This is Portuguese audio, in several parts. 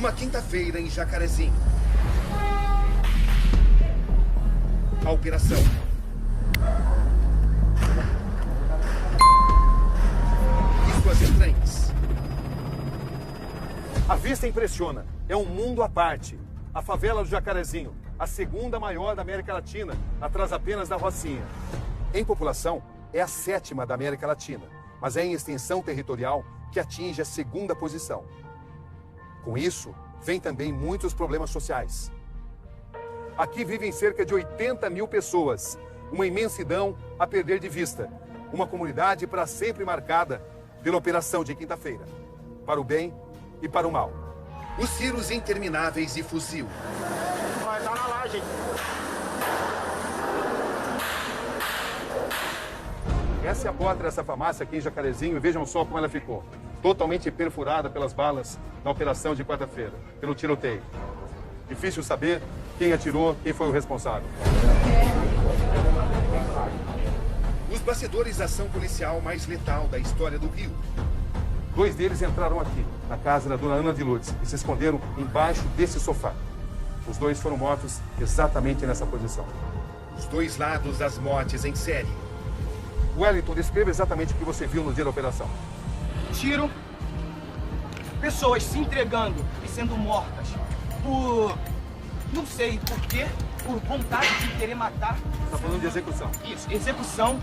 Uma quinta-feira em Jacarezinho. A operação. E suas entranhas. A vista impressiona. É um mundo à parte. A favela do Jacarezinho, a segunda maior da América Latina, atrás apenas da Rocinha. Em população, é a 7ª da América Latina, mas é em extensão territorial que atinge a 2ª posição. Com isso, vem também muitos problemas sociais. Aqui vivem cerca de 80 mil pessoas, uma imensidão a perder de vista. Uma comunidade para sempre marcada pela operação de quinta-feira, para o bem e para o mal. Os tiros intermináveis e fuzil. Vai dar na laje. Essa é a porta dessa farmácia aqui em Jacarezinho e vejam só como ela ficou. Totalmente perfurada pelas balas na operação de quarta-feira, pelo tiroteio. Difícil saber quem atirou, quem foi o responsável. Os bastidores da ação policial mais letal da história do Rio. 2 deles entraram aqui, na casa da dona Ana de Lourdes, e se esconderam embaixo desse sofá. Os 2 foram mortos exatamente nessa posição. Os 2 lados das mortes em série. Wellington, descreva exatamente o que você viu no dia da operação. Tiro, pessoas se entregando e sendo mortas por... não sei por quê, por vontade de querer matar. Você está falando de execução? Isso, execução.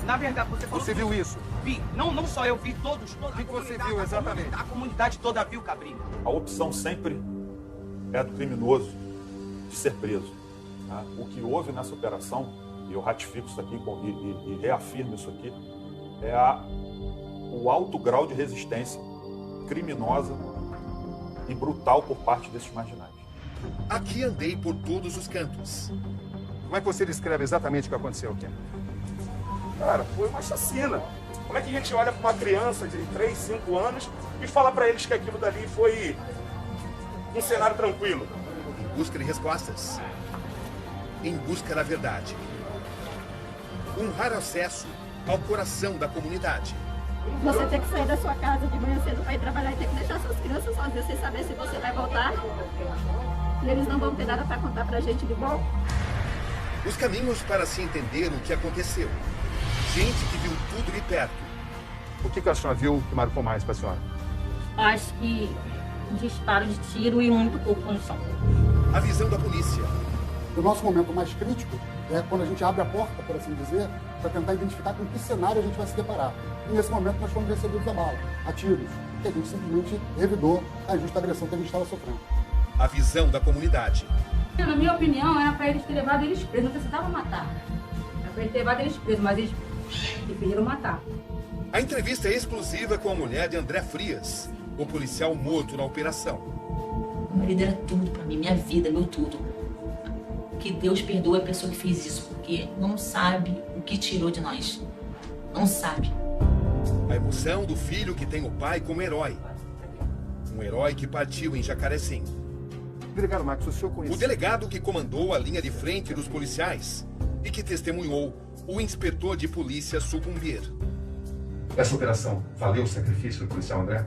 Na verdade, você falou... Você viu isso? Vi. Não só eu, vi todos. O que você viu exatamente? A comunidade toda viu, Cabrinho. A opção sempre é do criminoso de ser preso. Tá? O que houve nessa operação, e eu ratifico isso aqui e reafirmo isso aqui, é o alto grau de resistência criminosa e brutal por parte desses marginais. Aqui andei por todos os cantos. Como é que você descreve exatamente o que aconteceu aqui? Cara, foi uma chacina. Como é que a gente olha para uma criança de 3, 5 anos e fala para eles que aquilo dali foi um cenário tranquilo? Em busca de respostas. Em busca da verdade. Um raro acesso ao coração da comunidade. Você tem que sair da sua casa de manhã cedo para ir trabalhar e tem que deixar suas crianças sozinhas sem saber se você vai voltar. E eles não vão ter nada para contar pra gente de bom. Os caminhos para se entender o que aconteceu. Gente que viu tudo de perto. O que a senhora viu que marcou mais para a senhora? Acho que disparo de tiro e muito pouco munição. A visão da polícia. O nosso momento mais crítico é quando a gente abre a porta, por assim dizer, para tentar identificar com que cenário a gente vai se deparar. E nesse momento nós fomos recebidos a bala, a tiros, que a gente simplesmente revidou a injusta agressão que a gente estava sofrendo. A visão da comunidade. Na minha opinião, era para eles terem levado eles presos, não precisava matar. Era para eles terem levado eles presos, mas eles preferiram matar. A entrevista é exclusiva com a mulher de André Frias, o policial morto na operação. Meu marido era tudo para mim, minha vida, meu tudo. Que Deus perdoe a pessoa que fez isso, porque não sabe o que tirou de nós. Não sabe. A emoção do filho que tem o pai como herói. Um herói que partiu em Jacarezinho. Delegado Marcos, o senhor conhece... O delegado que comandou a linha de frente dos policiais e que testemunhou o inspetor de polícia sucumbir. Essa operação valeu o sacrifício do policial André?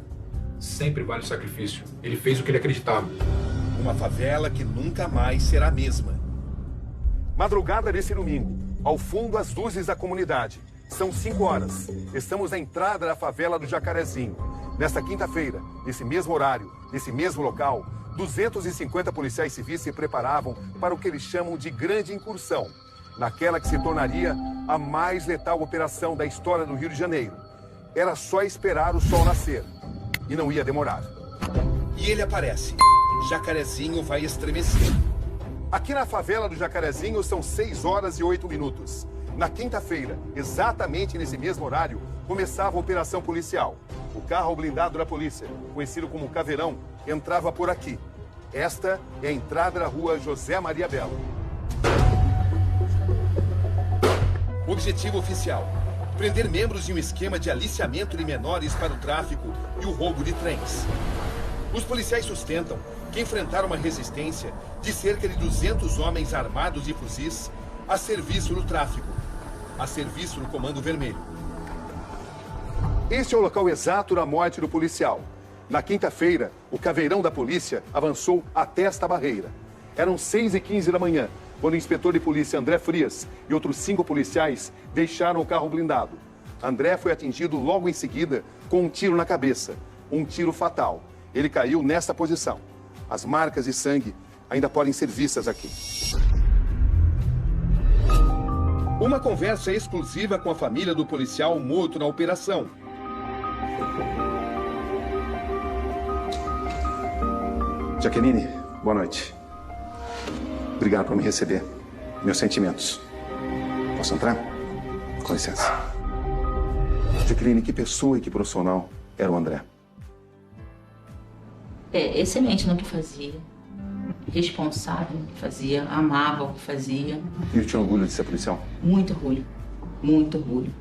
Sempre vale o sacrifício. Ele fez o que ele acreditava. Uma favela que nunca mais será a mesma. Madrugada desse domingo, ao fundo as luzes da comunidade. São 5 horas. Estamos na entrada da favela do Jacarezinho. Nesta quinta-feira, nesse mesmo horário, nesse mesmo local, 250 policiais civis se preparavam para o que eles chamam de grande incursão, naquela que se tornaria a mais letal operação da história do Rio de Janeiro. Era só esperar o sol nascer. E não ia demorar. E ele aparece. Jacarezinho vai estremecer. Aqui na favela do Jacarezinho são 6 horas e 8 minutos. Na quinta-feira, exatamente nesse mesmo horário, começava a operação policial. O carro blindado da polícia, conhecido como Caveirão, entrava por aqui. Esta é a entrada da rua José Maria Belo. Objetivo oficial: prender membros de um esquema de aliciamento de menores para o tráfico e o roubo de trens. Os policiais sustentam que enfrentaram uma resistência de cerca de 200 homens armados de fuzis a serviço do tráfico, a serviço do Comando Vermelho. Este é o local exato da morte do policial. Na quinta-feira, o caveirão da polícia avançou até esta barreira. Eram 6h15 da manhã, quando o inspetor de polícia André Frias e outros 5 policiais deixaram o carro blindado. André foi atingido logo em seguida com um tiro na cabeça, um tiro fatal. Ele caiu nesta posição. As marcas de sangue ainda podem ser vistas aqui. Uma conversa exclusiva com a família do policial morto na operação. Jaqueline, boa noite. Obrigado por me receber. Meus sentimentos. Posso entrar? Com licença. Jaqueline, que pessoa e que profissional era o André? Excelente no que fazia. Responsável no que fazia. Amava o que fazia. E ele tinha orgulho de ser policial? Muito orgulho. Muito orgulho.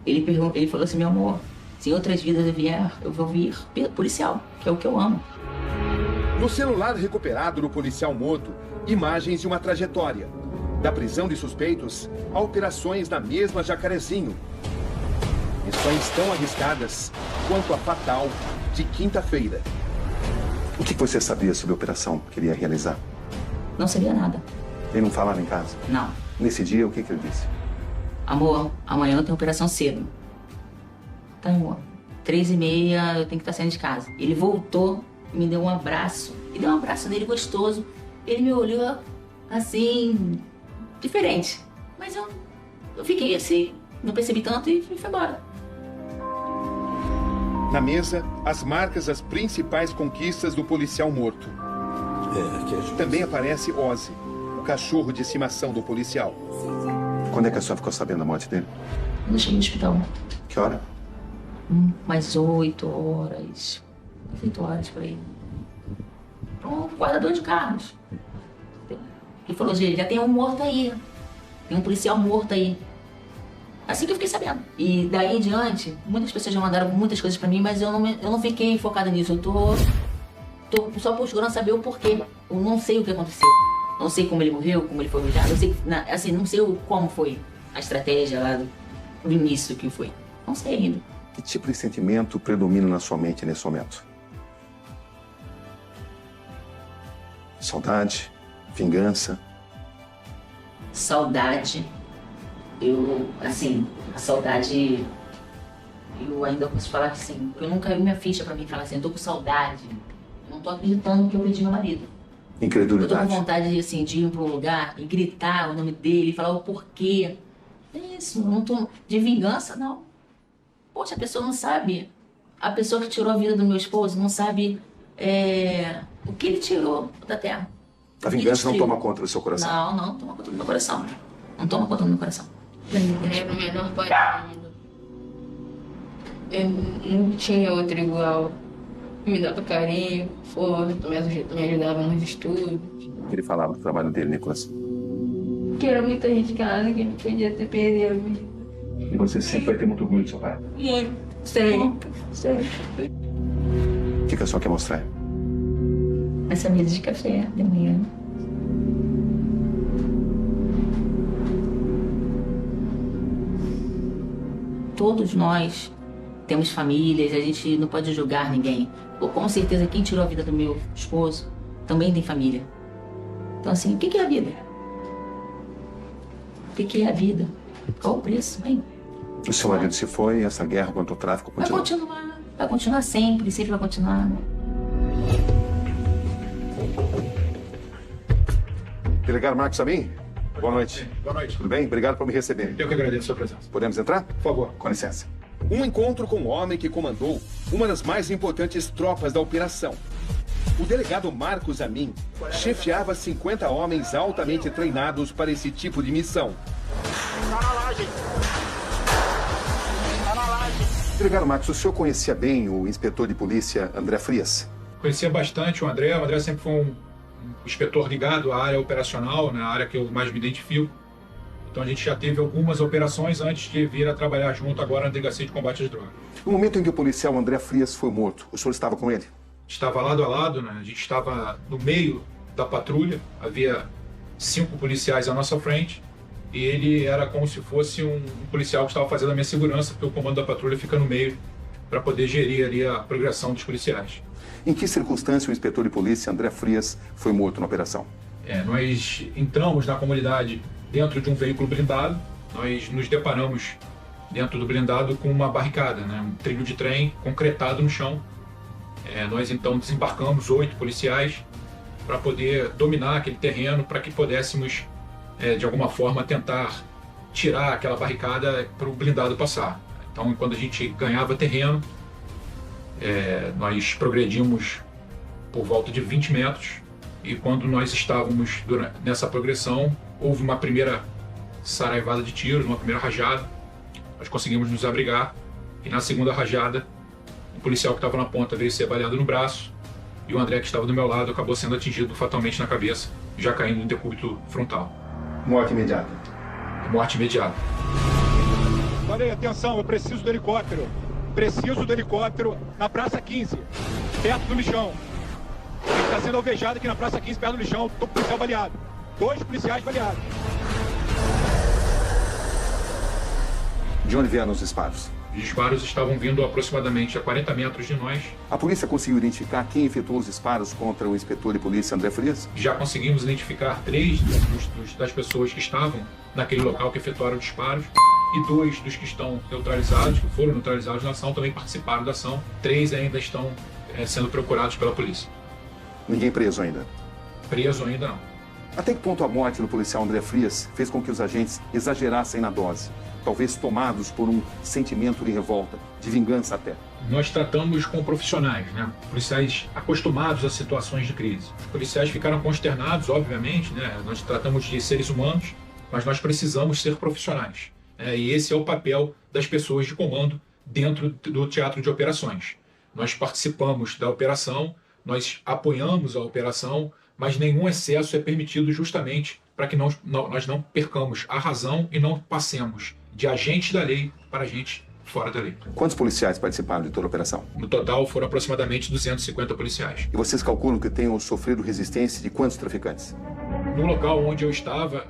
Ele falou assim, meu amor, se em outras vidas eu vou vir policial, que é o que eu amo. No celular recuperado do policial morto, imagens de uma trajetória. Da prisão de suspeitos a operações na mesma Jacarezinho. Missões tão arriscadas quanto a fatal de quinta-feira. O que você sabia sobre a operação que ele ia realizar? Não sabia nada. Ele não falava em casa? Não. Nesse dia, o que ele disse? Amor, amanhã eu tenho operação cedo. Tá, amor. 3h30 eu tenho que estar saindo de casa. Ele voltou e me deu um abraço. E deu um abraço dele gostoso. Ele me olhou assim, diferente. Mas eu fiquei assim, não percebi tanto e fui embora. Na mesa, as marcas das principais conquistas do policial morto. Também aparece Ozzy, o cachorro de estimação do policial. Quando é que a senhora ficou sabendo da morte dele? Quando eu cheguei no hospital. Que hora? Mais 8 horas. 8 horas por aí. Um guardador de carros. Ele falou, gente, já tem um morto aí. Tem um policial morto aí. Assim que eu fiquei sabendo. E daí em diante, muitas pessoas já mandaram muitas coisas pra mim, mas eu não fiquei focada nisso. Eu tô só procurando saber o porquê. Eu não sei o que aconteceu. Não sei como ele morreu, como ele foi alvejado. Eu sei, assim, não sei como foi a estratégia lá do início que foi. Não sei ainda. Que tipo de sentimento predomina na sua mente nesse momento? Saudade? Vingança? Saudade. A saudade, eu ainda posso falar assim, eu nunca vi minha ficha pra mim falar assim, eu tô com saudade. Eu não tô acreditando que eu perdi meu marido. Incredulidade. Eu tô com vontade assim, de ir pra um lugar e gritar o nome dele, falar o porquê. É isso, não tô de vingança, não. Poxa, a pessoa não sabe. A pessoa que tirou a vida do meu esposo não sabe o que ele tirou da terra. A vingança não toma conta do seu coração? Não toma conta do meu coração. Não toma conta do meu coração. Era o menor pai do mundo. Eu não tinha outro igual. Me dava carinho, força, me ajudava nos estudos. O que ele falava do trabalho dele, Nicolas? Que era muito arriscado, que não podia ter perdido a vida. E você sempre vai ter muito orgulho do seu pai? Muito. Sempre. O que a senhora quer mostrar? Essa mesa de café de manhã. Todos nós temos famílias, a gente não pode julgar ninguém. Com certeza, quem tirou a vida do meu esposo também tem família. Então, assim, o que é a vida? O que é a vida? Qual o preço, hein? O seu marido se foi e essa guerra contra o tráfico continua? Vai continuar sempre vai continuar. Delegado Marcos Amin, boa noite. Boa noite. Tudo bem? Obrigado por me receber. Eu que agradeço a sua presença. Podemos entrar? Por favor. Com licença. Um encontro com o homem que comandou uma das mais importantes tropas da operação. O delegado Marcos Amin chefiava 50 homens altamente treinados para esse tipo de missão. Delegado Marcos, o senhor conhecia bem o inspetor de polícia André Frias? Conhecia bastante o André. O André sempre foi um inspetor ligado à área operacional, na área que eu mais me identifico. Então a gente já teve algumas operações antes de vir a trabalhar junto agora na Delegacia de Combate às Drogas. No momento em que o policial André Frias foi morto, o senhor estava com ele? Estava lado a lado, né? A gente estava no meio da patrulha, havia 5 policiais à nossa frente e ele era como se fosse um policial que estava fazendo a minha segurança, porque o comando da patrulha fica no meio para poder gerir ali a progressão dos policiais. Em que circunstância o inspetor de polícia André Frias foi morto na operação? Nós entramos na comunidade dentro de um veículo blindado, nós nos deparamos dentro do blindado com uma barricada, né, um trilho de trem concretado no chão. Nós então desembarcamos 8 policiais para poder dominar aquele terreno, para que pudéssemos, de alguma forma, tentar tirar aquela barricada para o blindado passar. Então, quando a gente ganhava terreno, nós progredimos por volta de 20 metros, e quando nós estávamos nessa progressão, houve uma primeira saraivada de tiros, uma primeira rajada, nós conseguimos nos abrigar, e na segunda rajada, o policial que estava na ponta veio ser baleado no braço, e o André, que estava do meu lado, acabou sendo atingido fatalmente na cabeça, já caindo no decúbito frontal. Morte imediata. Morte imediata. Olha aí, atenção, eu preciso do helicóptero. Preciso do helicóptero na Praça 15, perto do lixão. Ele está sendo alvejado aqui na Praça 15, perto do lixão. Estou com o policial baleado. 2 policiais baleados. De onde vieram os disparos? Os disparos estavam vindo aproximadamente a 40 metros de nós. A polícia conseguiu identificar quem efetuou os disparos contra o inspetor de polícia André Frias? Já conseguimos identificar 3 das pessoas que estavam naquele local que efetuaram disparos, e 2 dos que estão neutralizados, que foram neutralizados na ação, também participaram da ação. 3 ainda estão sendo procurados pela polícia. Ninguém preso ainda? Preso ainda não. Até que ponto a morte do policial André Frias fez com que os agentes exagerassem na dose? Talvez tomados por um sentimento de revolta, de vingança até. Nós tratamos com profissionais, né? Policiais acostumados a situações de crise. Os policiais ficaram consternados, obviamente, né? Nós tratamos de seres humanos, mas nós precisamos ser profissionais. E esse é o papel das pessoas de comando dentro do teatro de operações. Nós participamos da operação, nós apoiamos a operação, mas nenhum excesso é permitido justamente para que nós não percamos a razão e não passemos de agentes da lei para agentes fora da lei. Quantos policiais participaram de toda a operação? No total foram aproximadamente 250 policiais. E vocês calculam que tenham sofrido resistência de quantos traficantes? No local onde eu estava,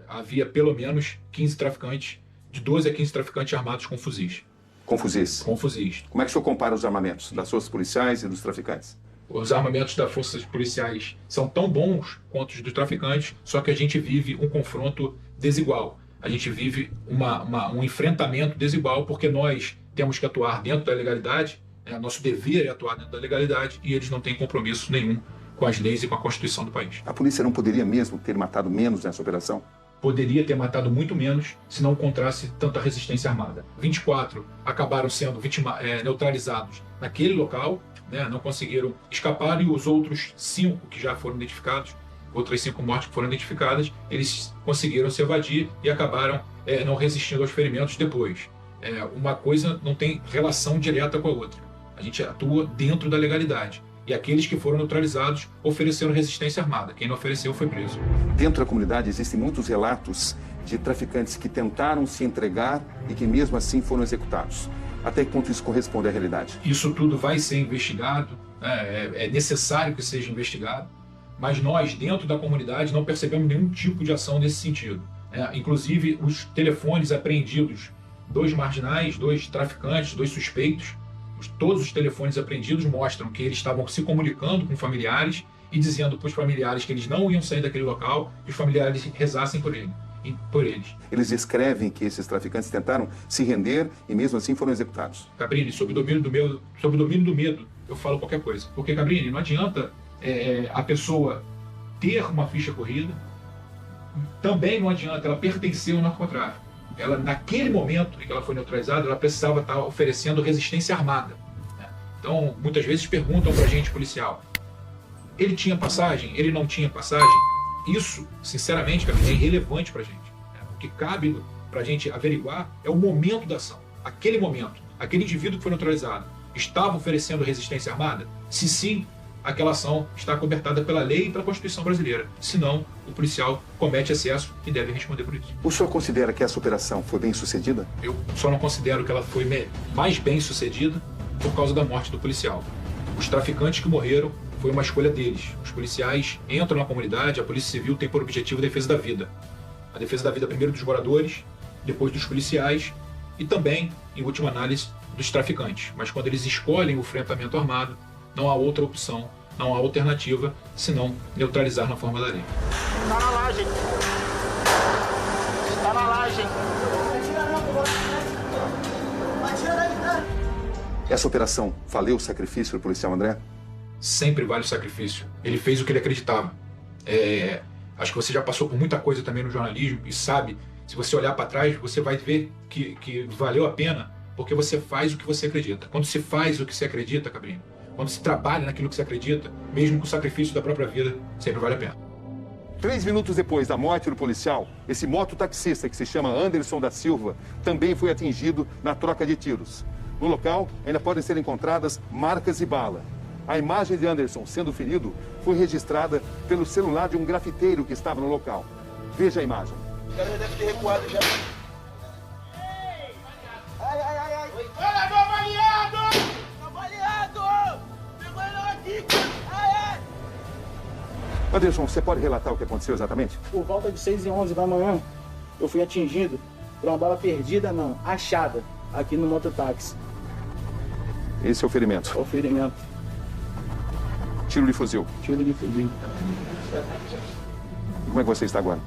havia pelo menos 15 traficantes, de 12 a 15 traficantes armados com fuzis. Com fuzis? Com fuzis. Como é que o senhor compara os armamentos das forças policiais e dos traficantes? Os armamentos das forças policiais são tão bons quanto os dos traficantes, só que a gente vive um confronto desigual. A gente vive um enfrentamento desigual, porque nós temos que atuar dentro da legalidade, nosso dever é atuar dentro da legalidade, e eles não têm compromisso nenhum com as leis e com a Constituição do país. A polícia não poderia mesmo ter matado menos nessa operação? Poderia ter matado muito menos se não encontrasse tanta resistência armada. 24 acabaram sendo neutralizados naquele local, né, não conseguiram escapar, e os outros 5 que já foram identificados, outras 5 mortes que foram identificadas, eles conseguiram se evadir e acabaram não resistindo aos ferimentos depois. Uma coisa não tem relação direta com a outra. A gente atua dentro da legalidade. E aqueles que foram neutralizados ofereceram resistência armada. Quem não ofereceu foi preso. Dentro da comunidade existem muitos relatos de traficantes que tentaram se entregar e que mesmo assim foram executados. Até que ponto isso corresponde à realidade? Isso tudo vai ser investigado, é necessário que seja investigado, mas nós, dentro da comunidade, não percebemos nenhum tipo de ação nesse sentido. Inclusive, os telefones apreendidos, 2 marginais, 2 traficantes, 2 suspeitos, todos os telefones apreendidos mostram que eles estavam se comunicando com familiares e dizendo para os familiares que eles não iam sair daquele local e os familiares rezassem por eles. Eles descrevem que esses traficantes tentaram se render e mesmo assim foram executados. Cabrini, sob o domínio do medo, eu falo qualquer coisa. Porque, Cabrini, não adianta a pessoa ter uma ficha corrida, também não adianta ela pertencer ao narcotráfico. Ela, naquele momento em que ela foi neutralizada, ela precisava estar oferecendo resistência armada. Então, muitas vezes perguntam para a gente policial, ele tinha passagem? Ele não tinha passagem? Isso, sinceramente, é irrelevante para a gente. O que cabe para a gente averiguar é o momento da ação. Aquele momento, aquele indivíduo que foi neutralizado, estava oferecendo resistência armada? Se sim, aquela ação está cobertada pela lei e pela Constituição brasileira. Senão, o policial comete excesso e deve responder por isso. O senhor considera que essa operação foi bem sucedida? Eu só não considero que ela foi mais bem sucedida por causa da morte do policial. Os traficantes que morreram foi uma escolha deles. Os policiais entram na comunidade, a Polícia Civil tem por objetivo a defesa da vida. A defesa da vida primeiro dos moradores, depois dos policiais e também, em última análise, dos traficantes. Mas quando eles escolhem o enfrentamento armado, não há outra opção, não há alternativa, senão neutralizar na forma da lei. Tá na laje. Tá na laje. Essa operação valeu o sacrifício do policial André? Sempre vale o sacrifício. Ele fez o que ele acreditava. Acho que você já passou por muita coisa também no jornalismo e sabe, se você olhar para trás, você vai ver que valeu a pena, porque você faz o que você acredita. Quando se faz o que você acredita, Cabrinho, quando se trabalha naquilo que você acredita, mesmo com o sacrifício da própria vida, sempre vale a pena. 3 minutos depois da morte do policial, esse mototaxista, que se chama Anderson da Silva, também foi atingido na troca de tiros. No local, ainda podem ser encontradas marcas de bala. A imagem de Anderson sendo ferido foi registrada pelo celular de um grafiteiro que estava no local. Veja a imagem. O cara já deve ter recuado já. Ai, ai, ai, ai. Olha, meu baleado! Meu baleado! Pegou ele aqui! Ai, ai! Anderson, você pode relatar o que aconteceu exatamente? Por volta de 6h11 da manhã, eu fui atingido por uma bala perdida, não, achada, aqui no mototáxi. Esse é o ferimento? É o ferimento. Tiro de fuzil? Tiro de fuzil. E como é que você está agora?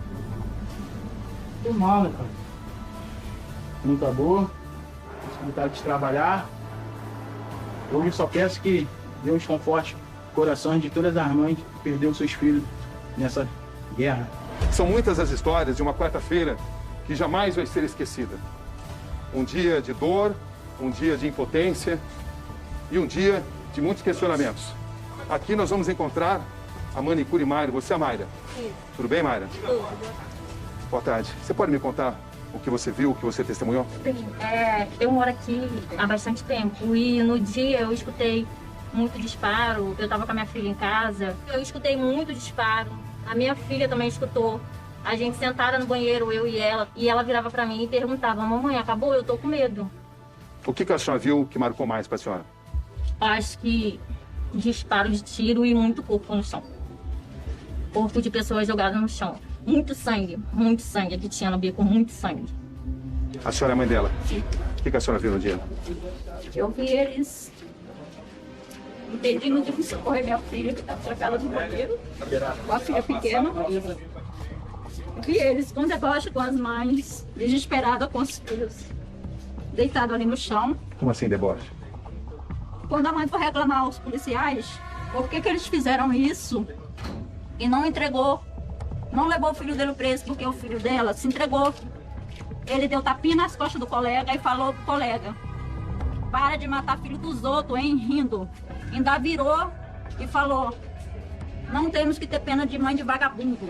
Tô mal, né, cara? Muita dor, vontade de trabalhar. Hoje só peço que Deus conforte corações de todas as mães que perderam seus filhos nessa guerra. São muitas as histórias de uma quarta-feira que jamais vai ser esquecida. Um dia de dor, um dia de impotência e um dia de muitos questionamentos. Aqui nós vamos encontrar a manicure Mayra. Você é a Mayra? Sim. Tudo bem, Mayra? Tudo. Boa tarde. Você pode me contar o que você viu, o que você testemunhou? Sim. Eu moro aqui há bastante tempo e no dia eu escutei muito disparo. Eu estava com a minha filha em casa. Eu escutei muito disparo. A minha filha também escutou. A gente sentada no banheiro, eu e ela virava para mim e perguntava: mamãe, acabou? Eu tô com medo. O que a senhora viu que marcou mais para a senhora? Acho que disparo de tiro e muito corpo no chão. Corpo de pessoas jogadas no chão. Muito sangue que tinha no bico, muito sangue. A senhora é a mãe dela? Sim. O que a senhora viu no dia? Eu vi eles impedindo de socorrer minha filha, que estava trancada no banheiro, com a filha pequena. Vi eles com deboche com as mães, desesperada com os filhos, deitado ali no chão. Como assim, deboche? Quando a mãe foi reclamar aos policiais, por que eles fizeram isso e não entregou, não levou o filho dele preso, porque o filho dela se entregou. Ele deu tapinha nas costas do colega e falou pro colega: para de matar filho dos outros, hein, rindo. Ainda virou e falou: não temos que ter pena de mãe de vagabundo.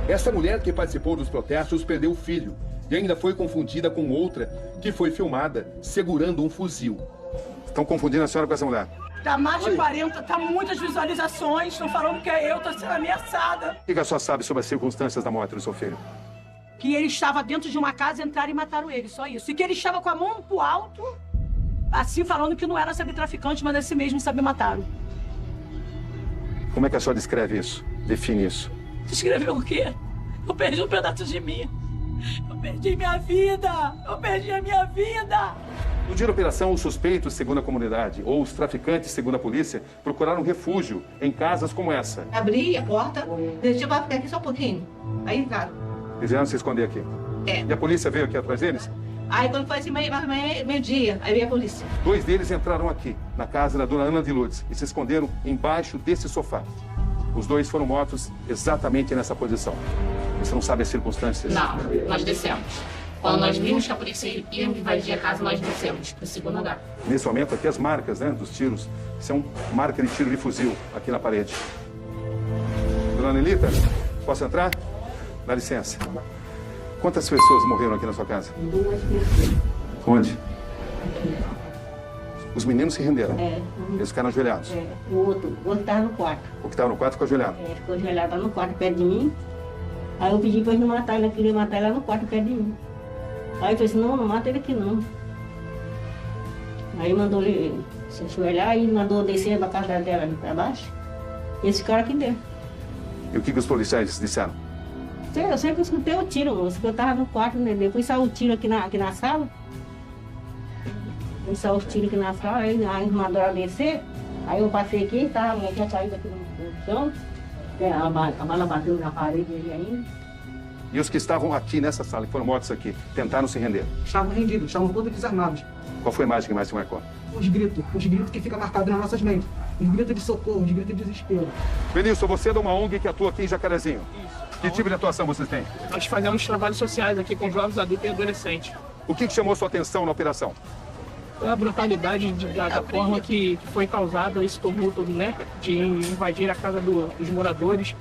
Essa mulher que participou dos protestos perdeu o filho e ainda foi confundida com outra que foi filmada segurando um fuzil. Estão confundindo a senhora com essa mulher? Tá mais de 40, tá muitas visualizações, estão falando que é eu, tô sendo ameaçada. O que a senhora sabe sobre as circunstâncias da morte do seu filho? Que ele estava dentro de uma casa, entraram e mataram ele, só isso. E que ele estava com a mão pro alto, assim falando que não era saber traficante, mas esse mesmo saber mataram. Como é que a senhora descreve isso? Define isso? Descreveu o quê? Eu perdi um pedaço de mim. Eu perdi minha vida! Eu perdi a minha vida! No dia da operação, os suspeitos, segundo a comunidade, ou os traficantes, segundo a polícia, procuraram refúgio em casas como essa. Abri a porta, deixei para ficar aqui só um pouquinho. Aí entraram. Fizeram se esconder aqui. É. E a polícia veio aqui atrás deles? Aí quando foi assim, meio-dia, aí veio a polícia. 2 deles entraram aqui, na casa da dona Ana de Lourdes, e se esconderam embaixo desse sofá. Os 2 foram mortos exatamente nessa posição. Você não sabe as circunstâncias? Não, nós descemos. Quando nós vimos que a polícia ia invadir a casa, nós descemos para o segundo lugar. Nesse momento aqui, as marcas, né, dos tiros, são marca de tiro de fuzil aqui na parede. Dona Nelita, posso entrar? Dá licença. Quantas pessoas morreram aqui na sua casa? 2 pessoas. Onde? Os meninos se renderam? É. Eles ficaram ajoelhados? É. O outro estava no quarto. O que estava no quarto ficou ajoelhado? É, ficou ajoelhado lá no quarto, perto de mim. Aí eu pedi para ele não matar, ele queria matar ele lá no quarto, perto de mim. Aí eu falei assim: não mata ele aqui não. Aí mandou ele se ajoelhar e mandou descer da casa dela ali para baixo. E esse cara aqui dentro. E o que os policiais disseram? Eu sempre escutei o tiro, moço, que eu tava no quarto, né? Depois saiu o tiro aqui na sala. Ele saiu os tiros aqui na sala, aí a armadora descer. Aí eu passei aqui, tá? Eu tinha caído aqui no chão. A bala bateu na parede dele ainda. E os que estavam aqui nessa sala, que foram mortos aqui, tentaram se render? Estavam rendidos, estavam todos desarmados. Qual foi a imagem que mais te marcou? Os gritos que ficam marcados nas nossas mentes. Os gritos de socorro, os gritos de desespero. Benício, você é de uma ONG que atua aqui em Jacarezinho. Isso. Que tipo de atuação vocês têm? Nós fazemos trabalhos sociais aqui com jovens, adultos e adolescentes. O que chamou sua atenção na operação? A brutalidade da forma que foi causada esse tumulto, né? De invadir a casa dos moradores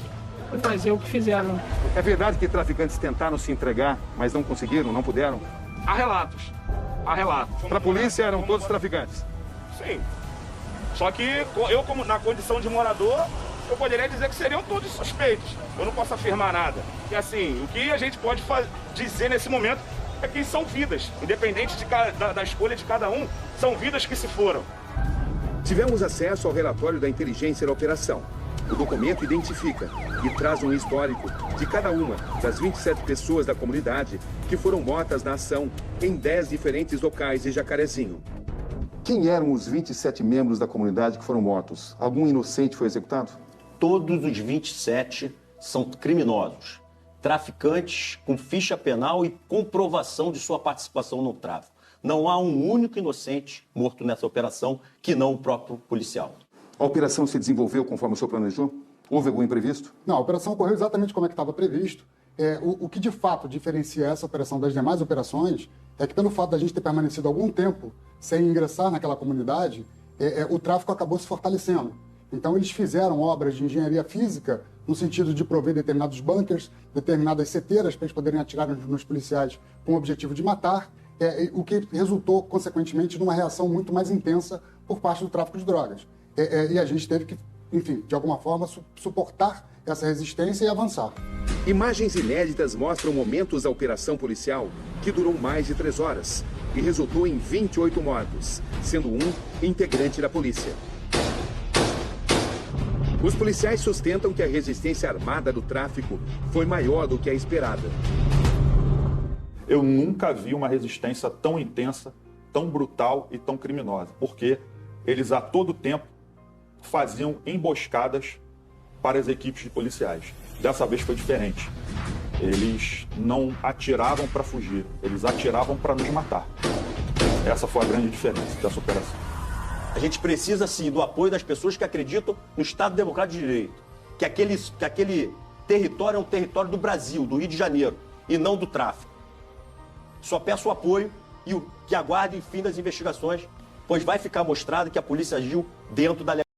e fazer o que fizeram. É verdade que traficantes tentaram se entregar, mas não conseguiram, não puderam? Há relatos. Há relatos. Para a polícia eram todos traficantes? Sim. Só que eu, como na condição de morador, eu poderia dizer que seriam todos suspeitos. Eu não posso afirmar nada. E assim, o que a gente pode dizer nesse momento é que são vidas, independente da escolha de cada um, são vidas que se foram. Tivemos acesso ao relatório da inteligência da operação. O documento identifica e traz um histórico de cada uma das 27 pessoas da comunidade que foram mortas na ação em 10 diferentes locais de Jacarezinho. Quem eram os 27 membros da comunidade que foram mortos? Algum inocente foi executado? Todos os 27 são criminosos, traficantes com ficha penal e comprovação de sua participação no tráfico. Não há um único inocente morto nessa operação que não o próprio policial. A operação se desenvolveu conforme o senhor planejou? Houve algum imprevisto? Não, a operação ocorreu exatamente como é que estava previsto. O que de fato diferencia essa operação das demais operações é que pelo fato da gente ter permanecido algum tempo sem ingressar naquela comunidade, o tráfico acabou se fortalecendo. Então eles fizeram obras de engenharia física no sentido de prover determinados bunkers, determinadas seteiras para eles poderem atirar nos policiais com o objetivo de matar, o que resultou, consequentemente, numa reação muito mais intensa por parte do tráfico de drogas. E a gente teve que, enfim, de alguma forma, suportar essa resistência e avançar. Imagens inéditas mostram momentos da operação policial que durou mais de 3 horas e resultou em 28 mortos, sendo um integrante da polícia. Os policiais sustentam que a resistência armada do tráfico foi maior do que a esperada. Eu nunca vi uma resistência tão intensa, tão brutal e tão criminosa, porque eles a todo tempo faziam emboscadas para as equipes de policiais. Dessa vez foi diferente. Eles não atiravam para fugir, eles atiravam para nos matar. Essa foi a grande diferença dessa operação. A gente precisa, sim, do apoio das pessoas que acreditam no Estado Democrático de Direito. Que aquele território é um território do Brasil, do Rio de Janeiro, e não do tráfico. Só peço o apoio e que aguardem o fim das investigações, pois vai ficar mostrado que a polícia agiu dentro da legalidade.